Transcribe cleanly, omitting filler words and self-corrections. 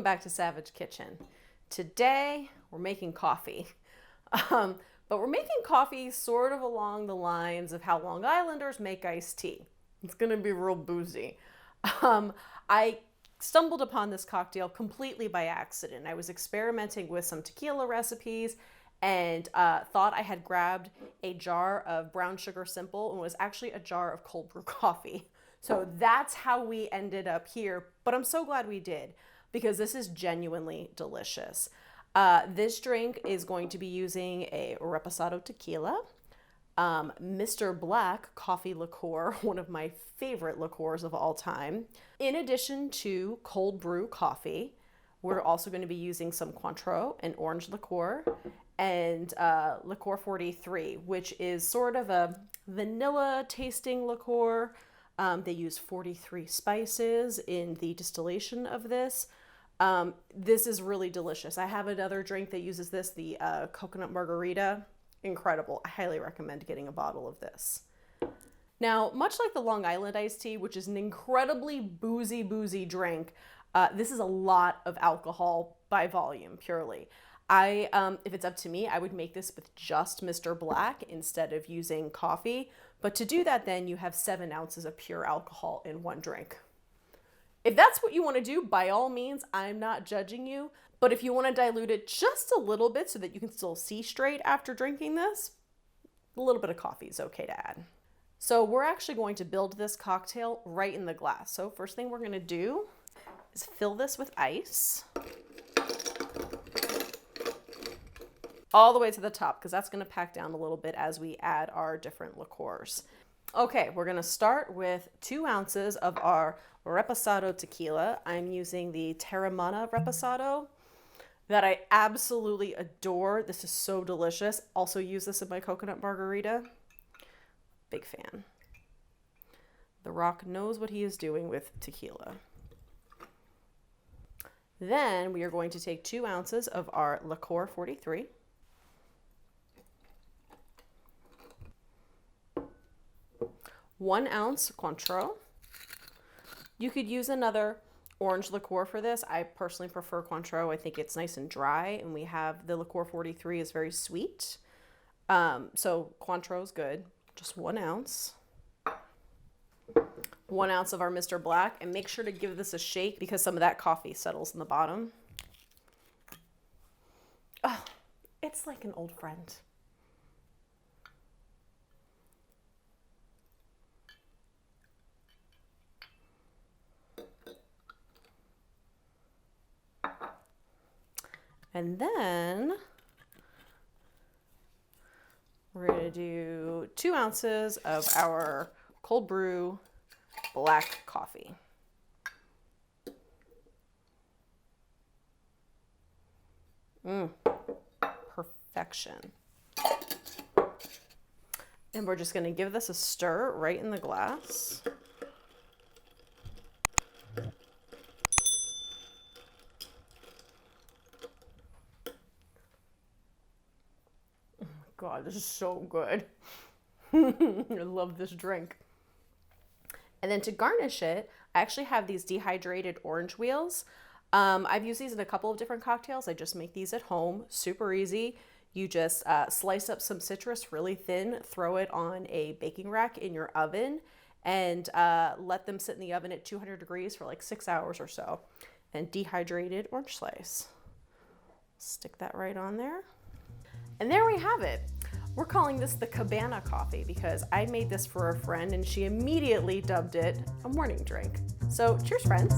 Welcome back to Savage Kitchen. Today we're making coffee, but we're making coffee sort of along the lines of how Long Islanders make iced tea. It's gonna be real boozy. I stumbled upon this cocktail completely by accident. I was experimenting with some tequila recipes and thought I had grabbed a jar of brown sugar simple and it was actually a jar of cold brew coffee. So that's how we ended up here, but I'm so glad we did because this is genuinely delicious. This drink is going to be using a Reposado Tequila, Mr. Black Coffee Liqueur, one of my favorite liqueurs of all time. In addition to cold brew coffee, we're also going to be using some Cointreau and orange liqueur and Licor 43, which is sort of a vanilla tasting liqueur. They use 43 spices in the distillation of this. This is really delicious. I have another drink that uses this, the coconut margarita. Incredible. I highly recommend getting a bottle of this. Now, much like the Long Island iced tea, which is an incredibly boozy drink, this is a lot of alcohol by volume, purely. If it's up to me, I would make this with just Mr. Black instead of using coffee. But to do that, then you have 7 ounces of pure alcohol in one drink. If that's what you want to do, by all means, I'm not judging you. But if you want to dilute it just a little bit so that you can still see straight after drinking this, a little bit of coffee is okay to add. So we're actually going to build this cocktail right in the glass. So first thing we're going to do is fill this with ice. All the way to the top, because that's going to pack down a little bit as we add our different liqueurs. Okay, we're going to start with 2 ounces of our Reposado Tequila. I'm using the Teremana Reposado that I absolutely adore. This is so delicious. Also use this in my coconut margarita. Big fan. The Rock knows what he is doing with tequila. Then we are going to take 2 ounces of our Licor 43. One ounce Cointreau. You could use another orange liqueur for this. I personally prefer Cointreau. I think it's nice and dry, and we have the Licor 43 is very sweet. So Cointreau is good. Just 1 ounce. 1 ounce of our Mr. Black, and make sure to give this a shake because some of that coffee settles in the bottom. Oh, it's like an old friend. And then we're going to do 2 ounces of our cold brew black coffee. Perfection. And we're just going to give this a stir right in the glass. God, this is so good. I love this drink. And then to garnish it, I actually have these dehydrated orange wheels. I've used these in a couple of different cocktails. I just make these at home, super easy. You just slice up some citrus really thin, throw it on a baking rack in your oven, and let them sit in the oven at 200 degrees for like 6 hours or so. And dehydrated orange slice. Stick that right on there. And there we have it. We're calling this the Cabana Coffee because I made this for a friend and she immediately dubbed it a morning drink. So cheers, friends.